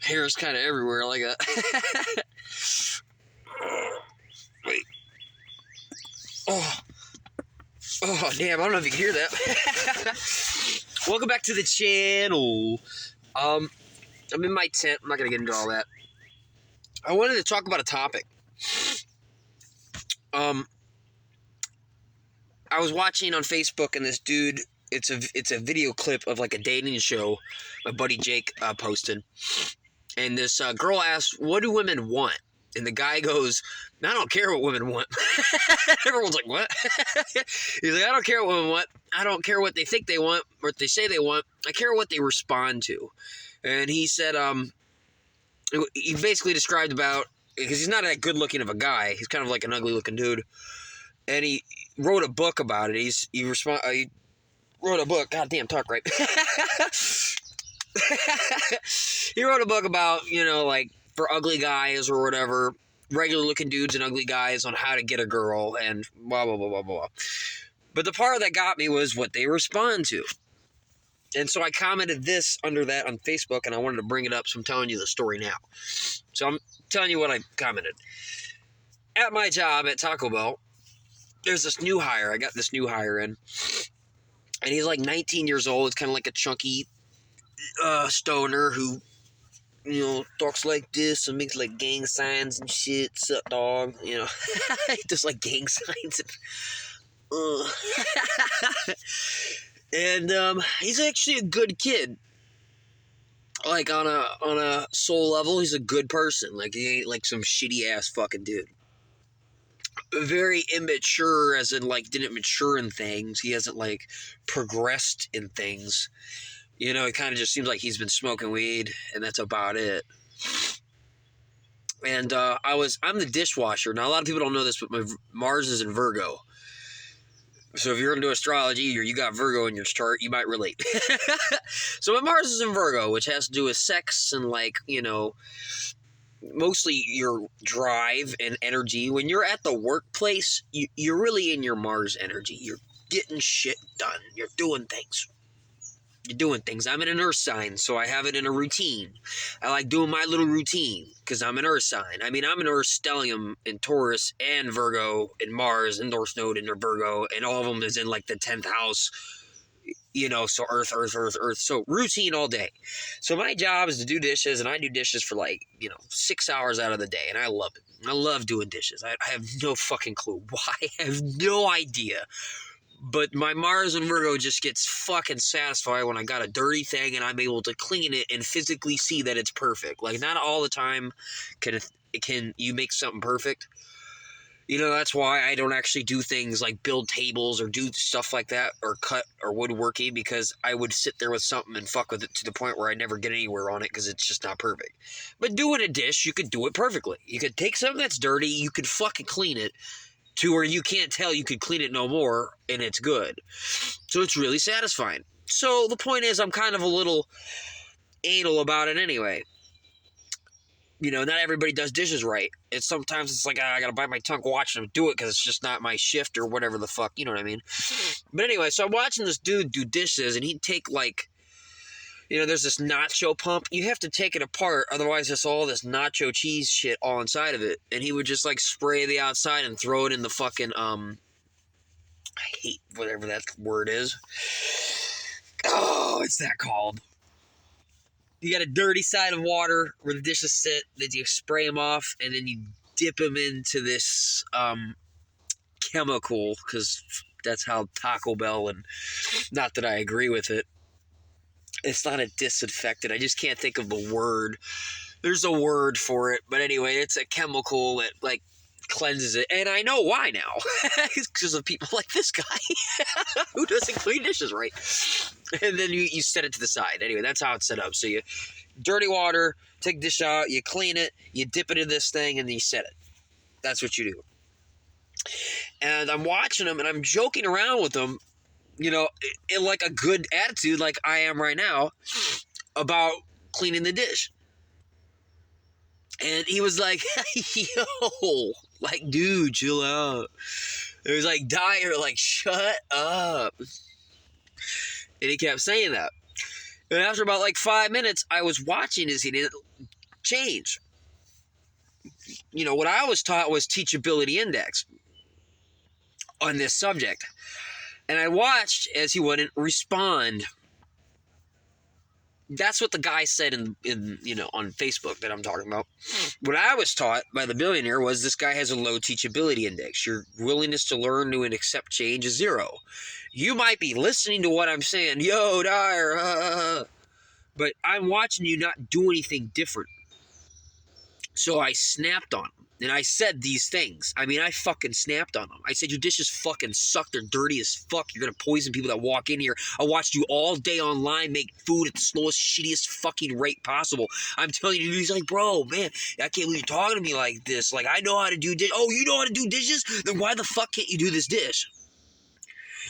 Hair is kind of everywhere like a... Wait. Oh, damn, I don't know if you can hear that. Welcome back to the channel. I'm in my tent. I'm not going to get into all that. I wanted to talk about a topic. I was watching on Facebook, and this dude, it's a video clip of like a dating show my buddy Jake posted. And this girl asked, what do women want? And the guy goes, I don't care what women want. Everyone's like, what? He's like, I don't care what women want. I don't care what they think they want or what they say they want. I care what they respond to. And he said, he basically described about, because he's not that good looking of a guy. He's kind of like an ugly looking dude. And he wrote a book about it. He wrote a book. God damn, talk right. He wrote a book about, like, for ugly guys or whatever, regular looking dudes and ugly guys on how to get a girl and blah, blah, blah, blah, blah. But the part that got me was what they respond to. And so I commented this under that on Facebook, and I wanted to bring it up, so I'm telling you the story now. So I'm telling you what I commented. At my job at Taco Bell, there's this new hire. I got this new hire in. And he's like 19 years old. It's kind of like a chunky stoner who, talks like this and makes like gang signs and shit. Sup, dog? Just like gang signs. And he's actually a good kid. Like on a soul level, he's a good person. Like he ain't like some shitty ass fucking dude. Very immature, as in like didn't mature in things. He hasn't like progressed in things. It kind of just seems like he's been smoking weed, and that's about it. And I'm the dishwasher. Now, a lot of people don't know this, but my Mars is in Virgo. So if you're into astrology or you got Virgo in your chart, you might relate. So my Mars is in Virgo, which has to do with sex and like, mostly your drive and energy. When you're at the workplace, you're really in your Mars energy. You're getting shit done. You're doing things. I'm in an earth sign, so I have it in a routine. I like doing my little routine because I'm an earth sign. I mean, I'm an earth stellium in Taurus and Virgo and Mars and North Node in Virgo, and all of them is in like the 10th house, so earth. So routine all day. So my job is to do dishes, and I do dishes for like, 6 hours out of the day, and I love it. I love doing dishes. I have no fucking clue why. I have no idea. But my Mars and Virgo just gets fucking satisfied when I got a dirty thing and I'm able to clean it and physically see that it's perfect. Like, not all the time can you make something perfect. That's why I don't actually do things like build tables or do stuff like that or cut or woodworking, because I would sit there with something and fuck with it to the point where I never get anywhere on it because it's just not perfect. But doing a dish, you could do it perfectly. You could take something that's dirty, you could fucking clean it to where you can't tell you could clean it no more, and it's good. So it's really satisfying. So the point is, I'm kind of a little anal about it anyway. Not everybody does dishes right. Sometimes it's like, I gotta bite my tongue watching them do it because it's just not my shift or whatever the fuck, you know what I mean? But anyway, so I'm watching this dude do dishes, and he'd take like, there's this nacho pump. You have to take it apart, otherwise it's all this nacho cheese shit all inside of it. And he would just like spray the outside and throw it in the fucking, I hate whatever that word is. Oh, it's that called. You got a dirty side of water where the dishes sit, then you spray them off, and then you dip them into this chemical, because that's how Taco Bell, and not that I agree with it. It's not a disinfectant. I just can't think of the word. There's a word for it. But anyway, it's a chemical that, like, cleanses it. And I know why now. It's because of people like this guy who doesn't clean dishes right. And then you set it to the side. Anyway, that's how it's set up. So you dirty water, take the dish out, you clean it, you dip it in this thing, and then you set it. That's what you do. And I'm watching him, and I'm joking around with him, in like a good attitude like I am right now about cleaning the dish. And he was like, yo, like, dude, chill out. It was like, Dyer, like, shut up. And he kept saying that. And after about like 5 minutes, I was watching as he didn't change. You know, what I was taught was teachability index on this subject. And I watched as he wouldn't respond. That's what the guy said in you know, on Facebook that I'm talking about. What I was taught by the billionaire was this guy has a low teachability index. Your willingness to learn, new, and accept change is 0. You might be listening to what I'm saying, yo, Dyer, but I'm watching you not do anything different. So I snapped on him. And I said these things. I mean, I fucking snapped on them. I said, your dishes fucking suck. They're dirty as fuck. You're going to poison people that walk in here. I watched you all day online make food at the slowest, shittiest fucking rate possible. I'm telling you, he's like, bro, man, I can't believe you're talking to me like this. Like, I know how to do dishes. Oh, you know how to do dishes? Then why the fuck can't you do this dish?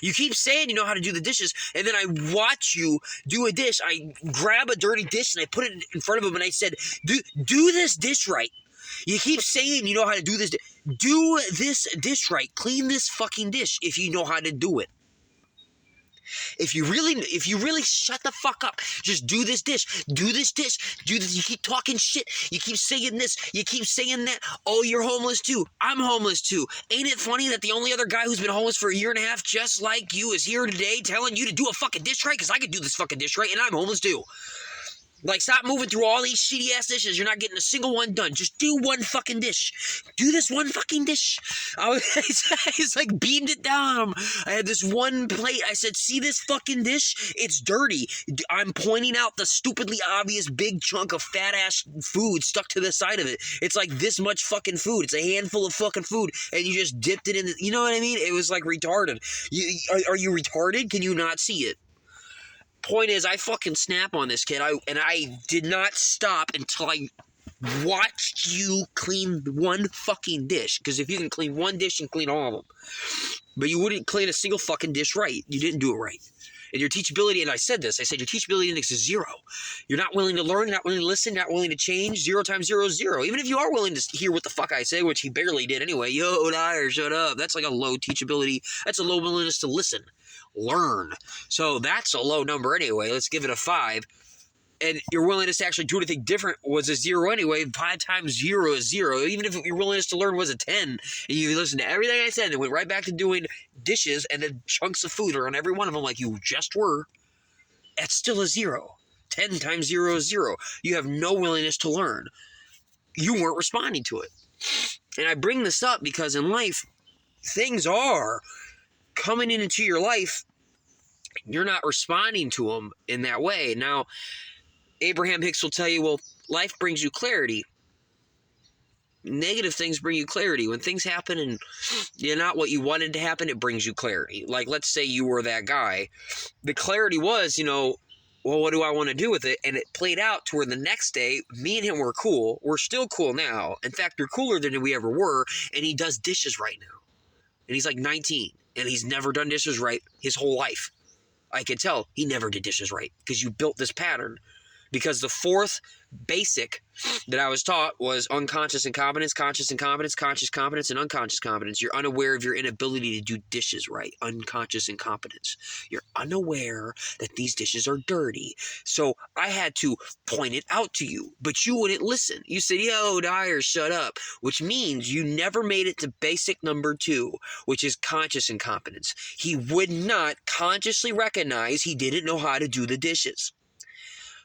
You keep saying you know how to do the dishes, and then I watch you do a dish. I grab a dirty dish, and I put it in front of him, and I said, do this dish right. You keep saying you know how to do this. Do this dish right. Clean this fucking dish if you know how to do it. If you really shut the fuck up, just do this dish. Do this dish. Do this. You keep talking shit. You keep saying this. You keep saying that. Oh, you're homeless too. I'm homeless too. Ain't it funny that the only other guy who's been homeless for 1.5 years just like you is here today telling you to do a fucking dish right? Because I could do this fucking dish right and I'm homeless too. Like, stop moving through all these shitty-ass dishes. You're not getting a single one done. Just do one fucking dish. Do this one fucking dish. It's like beamed it down. I had this one plate. I said, see this fucking dish? It's dirty. I'm pointing out the stupidly obvious big chunk of fat-ass food stuck to the side of it. It's like this much fucking food. It's a handful of fucking food, and you just dipped it in. You know what I mean? It was like retarded. Are you retarded? Can you not see it? Point is, I fucking snap on this kid, and I did not stop until I watched you clean one fucking dish. Because if you can clean one dish, you can clean all of them. But you wouldn't clean a single fucking dish right. You didn't do it right. And your teachability, and I said this, I said your teachability index is 0. You're not willing to learn, not willing to listen, not willing to change. 0 times 0 is 0. Even if you are willing to hear what the fuck I say, which he barely did anyway. Yo, Dyer, shut up. That's like a low teachability. That's a low willingness to listen. Learn. So that's a low number anyway. Let's give it a 5. And your willingness to actually do anything different was a 0 anyway. 5 times 0 is 0. Even if your willingness to learn was a 10, and you listened to everything I said and went right back to doing dishes and then chunks of food are on every one of them like you just were, that's still a 0. 10 times 0 is 0. You have no willingness to learn. You weren't responding to it. And I bring this up because in life, things are coming into your life, you're not responding to them in that way. Now, Abraham Hicks will tell you, well, life brings you clarity. Negative things bring you clarity. When things happen and you're not what you wanted to happen, it brings you clarity. Like, let's say you were that guy. The clarity was, you know, well, what do I want to do with it? And it played out to where the next day, me and him were cool. We're still cool now. In fact, we're cooler than we ever were. And he does dishes right now. And he's like 19. And he's never done dishes right his whole life. I could tell he never did dishes right because you built this pattern. Because the 4th basic that I was taught was unconscious incompetence, conscious incompetence, conscious competence, and unconscious competence. You're unaware of your inability to do dishes right. Unconscious incompetence. You're unaware that these dishes are dirty. So I had to point it out to you, but you wouldn't listen. You said, yo, Dyer, shut up, which means you never made it to basic number 2, which is conscious incompetence. He would not consciously recognize he didn't know how to do the dishes.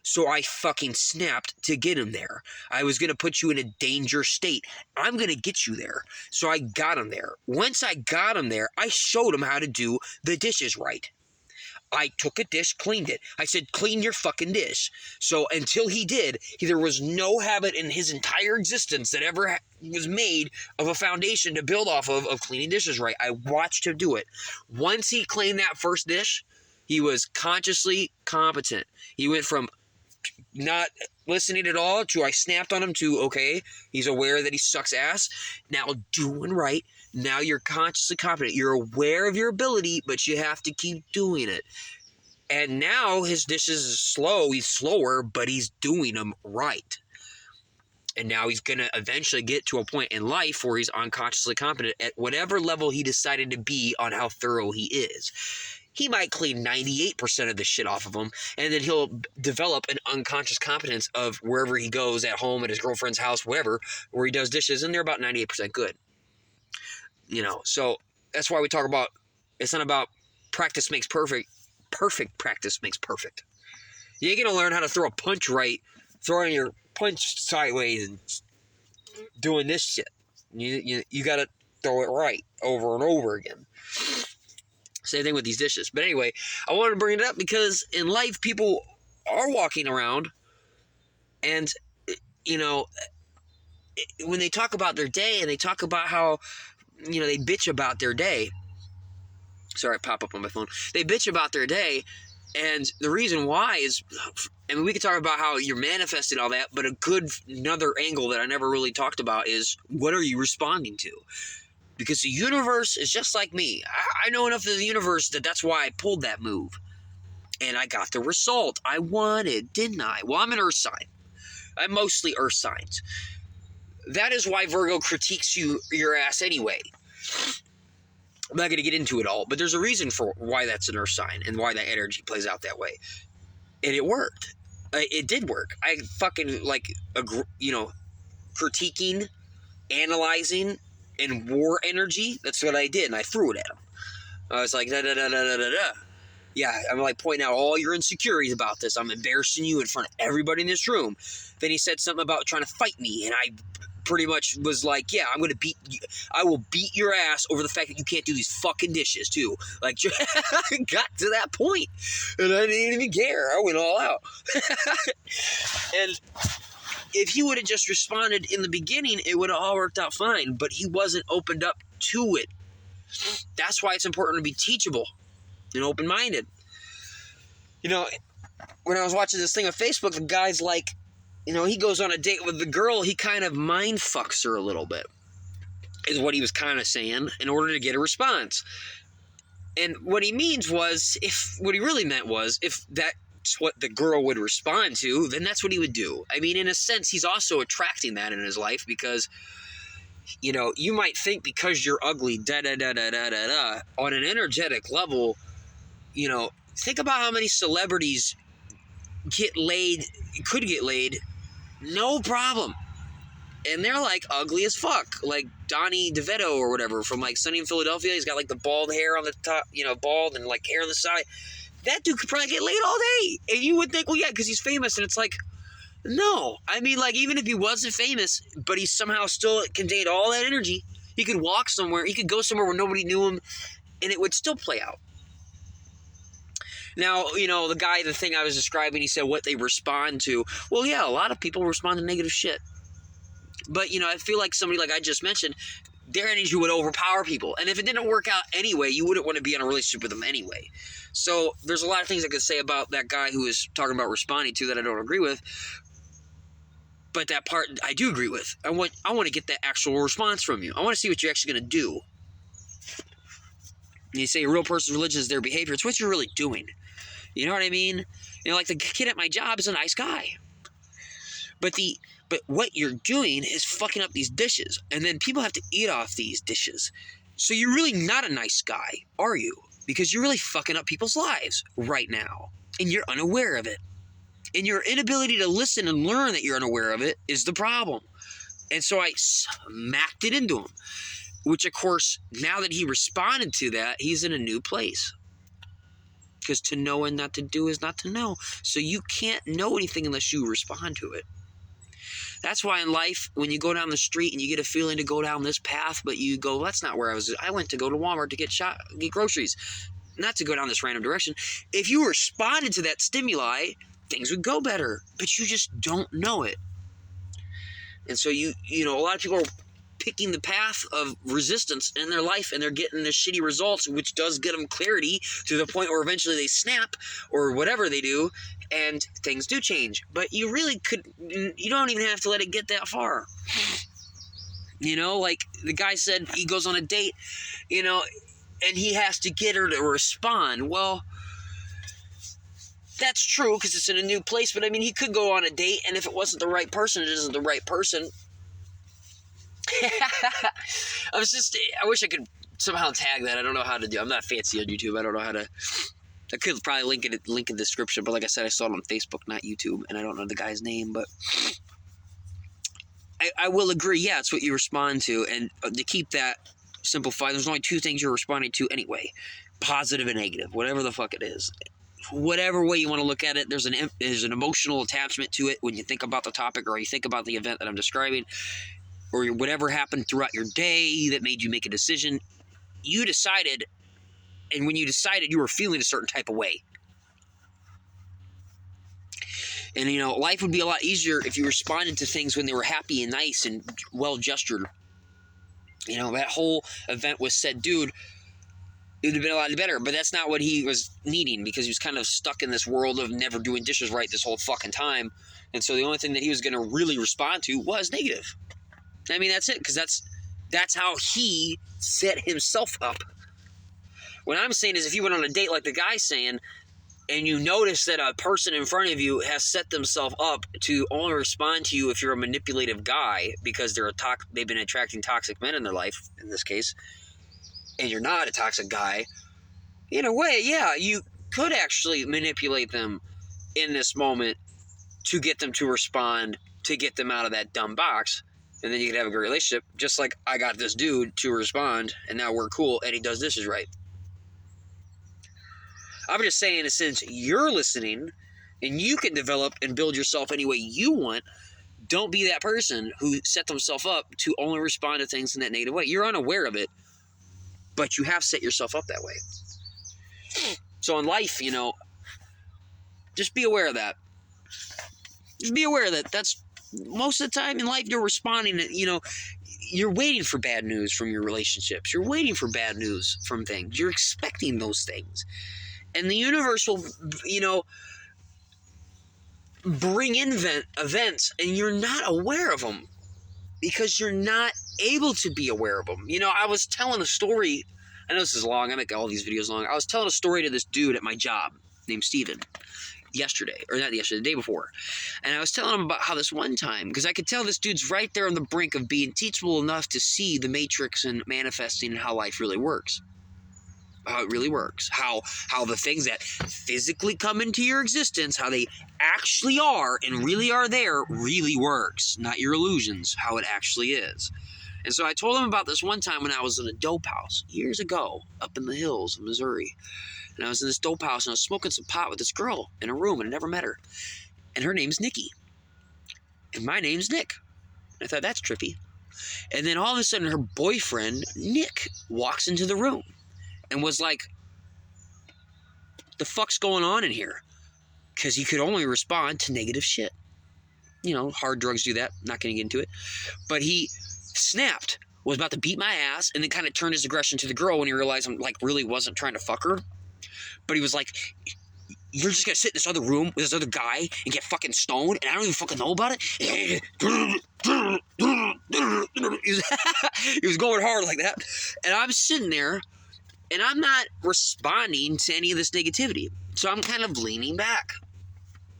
So I fucking snapped to get him there. I was going to put you in a danger state. I'm going to get you there. So I got him there. Once I got him there, I showed him how to do the dishes right. I took a dish, cleaned it. I said, clean your fucking dish. So until he did, there was no habit in his entire existence that ever was made of a foundation to build off of cleaning dishes right. I watched him do it. Once he cleaned that first dish, he was consciously competent. He went from not listening at all to I snapped on him to, okay, he's aware that he sucks ass. Now doing right. Now you're consciously competent. You're aware of your ability, but you have to keep doing it. And now his dishes is slow. He's slower, but he's doing them right. And now he's going to eventually get to a point in life where he's unconsciously competent at whatever level he decided to be on how thorough he is. he might clean 98% of the shit off of them, and then he'll develop an unconscious competence of wherever he goes, at home, at his girlfriend's house, whatever, where he does dishes, and they're about 98% good. So that's why we talk about, it's not about practice makes perfect. Perfect practice makes perfect. You ain't gonna learn how to throw a punch right, throwing your punch sideways and doing this shit. You gotta throw it right over and over again. Same thing with these dishes. But anyway, I wanted to bring it up because in life, people are walking around and, when they talk about their day and they talk about how, they bitch about their day. Sorry, pop up on my phone. They bitch about their day. And the reason why is, we could talk about how you're manifesting all that, but another angle that I never really talked about is, what are you responding to? Because the universe is just like me. I know enough of the universe that's why I pulled that move. And I got the result I wanted, didn't I? Well, I'm an earth sign. I'm mostly earth signs. That is why Virgo critiques your ass anyway. I'm not going to get into it all, but there's a reason for why that's an earth sign and why that energy plays out that way. And it worked. It did work. I fucking, critiquing, analyzing, and war energy, that's what I did, and I threw it at him. I was like, da-da-da-da-da-da-da. Yeah, I'm like pointing out all your insecurities about this. I'm embarrassing you in front of everybody in this room. Then he said something about trying to fight me, and I pretty much was like, yeah, I will beat your ass over the fact that you can't do these fucking dishes, too. Like, I got to that point, and I didn't even care. I went all out. And if he would have just responded in the beginning, it would have all worked out fine, but he wasn't opened up to it. That's why it's important to be teachable and open-minded. When I was watching this thing on Facebook, the guy's like, he goes on a date with the girl, he kind of mind fucks her a little bit, is what he was kind of saying, in order to get a response. And what he means was, what he really meant was, if that's what the girl would respond to, then that's what he would do. I mean, in a sense, he's also attracting that in his life because, you might think because you're ugly, da-da-da-da-da-da-da, on an energetic level, think about how many celebrities could get laid, no problem. And they're like ugly as fuck. Like Donnie DeVito or whatever from like Sunny in Philadelphia. He's got like the bald hair on the top, bald and like hair on the side. That dude could probably get laid all day. And you would think, well, yeah, because he's famous. And it's like, no. I mean, like, even if he wasn't famous, but he somehow still contained all that energy, he could walk somewhere. He could go somewhere where nobody knew him, and it would still play out. Now, the thing I was describing, he said what they respond to. Well, yeah, a lot of people respond to negative shit. But, I feel like somebody like I just mentioned, their energy would overpower people. And if it didn't work out anyway, you wouldn't want to be in a relationship with them anyway. So there's a lot of things I could say about that guy who is talking about responding to that I don't agree with. But that part I do agree with. I want to get that actual response from you. I want to see what you're actually going to do. You say a real person's religion is their behavior. It's what you're really doing. You know what I mean? Like the kid at my job is a nice guy. But what you're doing is fucking up these dishes. And then people have to eat off these dishes. So you're really not a nice guy, are you? Because you're really fucking up people's lives right now. And you're unaware of it. And your inability to listen and learn that you're unaware of it is the problem. And so I smacked it into him. Which, of course, now that he responded to that, he's in a new place. Because to know and not to do is not to know. So you can't know anything unless you respond to it. That's why in life, when you go down the street and you get a feeling to go down this path, but you go, that's not where I was. I went to go to Walmart to get groceries, not to go down this random direction. If you responded to that stimuli, things would go better, but you just don't know it. And so a lot of people are picking the path of resistance in their life, and they're getting the shitty results, which does get them clarity to the point where eventually they snap or whatever they do, and things do change. But you don't even have to let it get that far. Like the guy said, he goes on a date, and he has to get her to respond. Well, that's true because it's in a new place, but I mean, he could go on a date, and if it wasn't the right person, it isn't the right person. I wish I could somehow tag that. I don't know how to do. I'm not fancy on YouTube. I don't know how to. I could probably link in the description, but like I said, I saw it on Facebook, not YouTube, and I don't know the guy's name, but I will agree. Yeah, it's what you respond to, and to keep that simplified, there's only two things you're responding to anyway: positive and negative, whatever the fuck it is. Whatever way you want to look at it, there's an emotional attachment to it when you think about the topic or you think about the event that I'm describing, or whatever happened throughout your day that made you make a decision. You decided, and when you decided, you were feeling a certain type of way. And, you know, life would be a lot easier if you responded to things when they were happy and nice and well-gestured. You know, that whole event was said, dude, it would have been a lot better, but that's not what he was needing because he was kind of stuck in this world of never doing dishes right this whole fucking time. And so the only thing that he was going to really respond to was negative. I mean, that's it, because that's how he set himself up. What I'm saying is if you went on a date like the guy's saying, and you notice that a person in front of you has set themselves up to only respond to you if you're a manipulative guy because they've been attracting toxic men in their life, in this case, and you're not a toxic guy, in a way, yeah, you could actually manipulate them in this moment to get them to respond, to get them out of that dumb box, and then you could have a great relationship, just like I got this dude to respond, and now we're cool, and he does dishes right. I'm just saying, since you're listening, and you can develop and build yourself any way you want, don't be that person who set themselves up to only respond to things in that negative way. You're unaware of it, but you have set yourself up that way. So in life, you know, just be aware of that. Just be aware that that's most of the time in life you're responding to, you know, you're waiting for bad news from your relationships. You're waiting for bad news from things. You're expecting those things. And the universe will, you know, bring in events and you're not aware of them because you're not able to be aware of them. You know, I was telling a story. I know this is long. I make all these videos long. I was telling a story to this dude at my job named Steven yesterday, or not yesterday, the day before. And I was telling him about how this one time, because I could tell this dude's right there on the brink of being teachable enough to see the matrix and manifesting and how life really works. How it really works. How the things that physically come into your existence, how they actually are and really are there, really works. Not your illusions, how it actually is. And so I told him about this one time when I was in a dope house years ago up in the hills of Missouri. And I was in this dope house and I was smoking some pot with this girl in a room and I never met her. And her name's Nikki. And my name's Nick. And I thought, that's trippy. And then all of a sudden her boyfriend, Nick, walks into the room. And was like, the fuck's going on in here? Because he could only respond to negative shit. You know, hard drugs do that. Not going to get into it. But he snapped, was about to beat my ass, and then kind of turned his aggression to the girl when he realized I'm like really wasn't trying to fuck her. But he was like, you're just going to sit in this other room with this other guy and get fucking stoned, and I don't even fucking know about it? He was going hard like that. And I'm sitting there, and I'm not responding to any of this negativity. So I'm kind of leaning back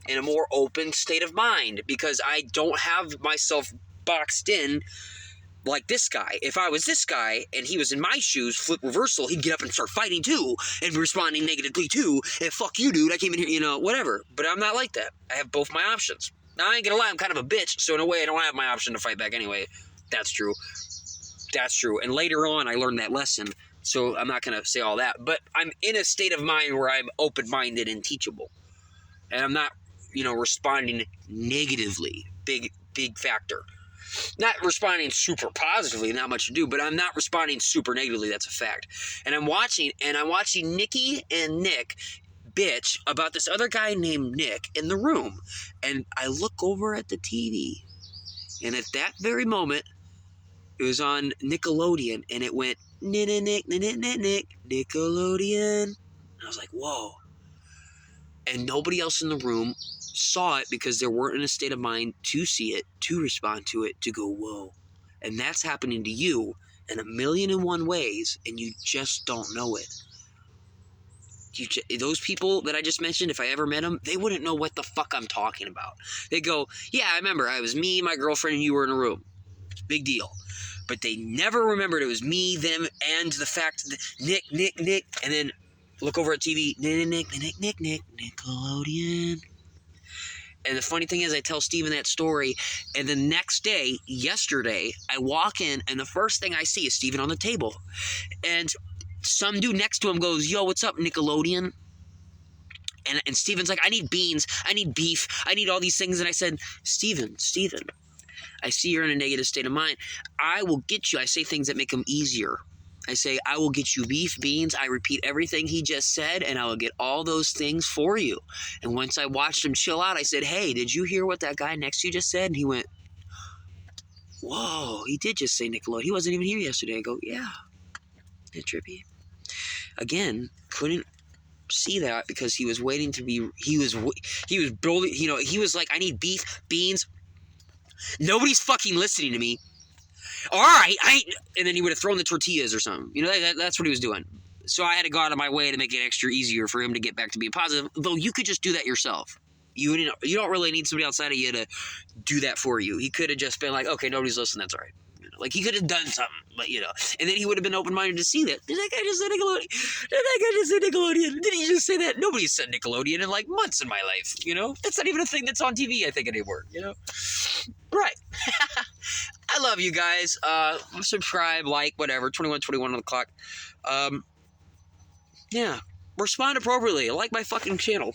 in a more open state of mind because I don't have myself boxed in like this guy. If I was this guy and he was in my shoes, flip reversal, he'd get up and start fighting too and responding negatively too. And fuck you, dude. I came in here, you know, whatever. But I'm not like that. I have both my options. Now, I ain't gonna lie, I'm kind of a bitch. So in a way, I don't have my option to fight back anyway. That's true. That's true. And later on, I learned that lesson. So I'm not going to say all that, but I'm in a state of mind where I'm open-minded and teachable. And I'm not, you know, responding negatively. Big factor. Not responding super positively, not much to do, but I'm not responding super negatively. That's a fact. And I'm watching Nikki and Nick bitch about this other guy named Nick in the room. And I look over at the TV. And at that very moment, it was on Nickelodeon, and it went, Nick, Nickelodeon. And I was like, whoa. And nobody else in the room saw it because they weren't in a state of mind to see it, to respond to it, to go, whoa. And that's happening to you in 1,000,001 ways, and you just don't know it. Those people that I just mentioned, if I ever met them, they wouldn't know what the fuck I'm talking about. They go, yeah, I remember. I was me, my girlfriend, and you were in a room. Big deal. but they never remembered it was me, them, and the fact that Nick, and then look over at TV, Nickelodeon. And the funny thing is, I tell Steven that story, and the next day, yesterday, I walk in, and the first thing I see is Steven on the table. And some dude next to him goes, yo, what's up, Nickelodeon? And Steven's like, I need beans, I need beef, I need all these things. And I said, Steven, I see you're in a negative state of mind. I will get you. I say things that make them easier. I say, I will get you beef, beans. I repeat everything he just said, and I will get all those things for you. And once I watched him chill out, I said, hey, did you hear what that guy next to you just said? And he went, whoa, he did just say Nickelodeon. He wasn't even here yesterday. I go, yeah, it's trippy. Again, couldn't see that because he was waiting to be, he was building, he was like, I need beef, beans. Nobody's fucking listening to me. All right, and then he would have thrown the tortillas or something. That's what he was doing. So I had to go out of my way to make it extra easier for him to get back to being positive. Though you could just do that yourself. You don't really need somebody outside of you to do that for you. He could have just been like, okay, nobody's listening, that's all right. Like, he could have done something, but, and then he would have been open-minded to see that. Did that guy just say Nickelodeon? Did he just say that? Nobody said Nickelodeon in, like, months in my life, That's not even a thing that's on TV, I think, anymore, Right. I love you guys. Subscribe, like, whatever, 21 on the clock. Yeah. Respond appropriately. Like my fucking channel.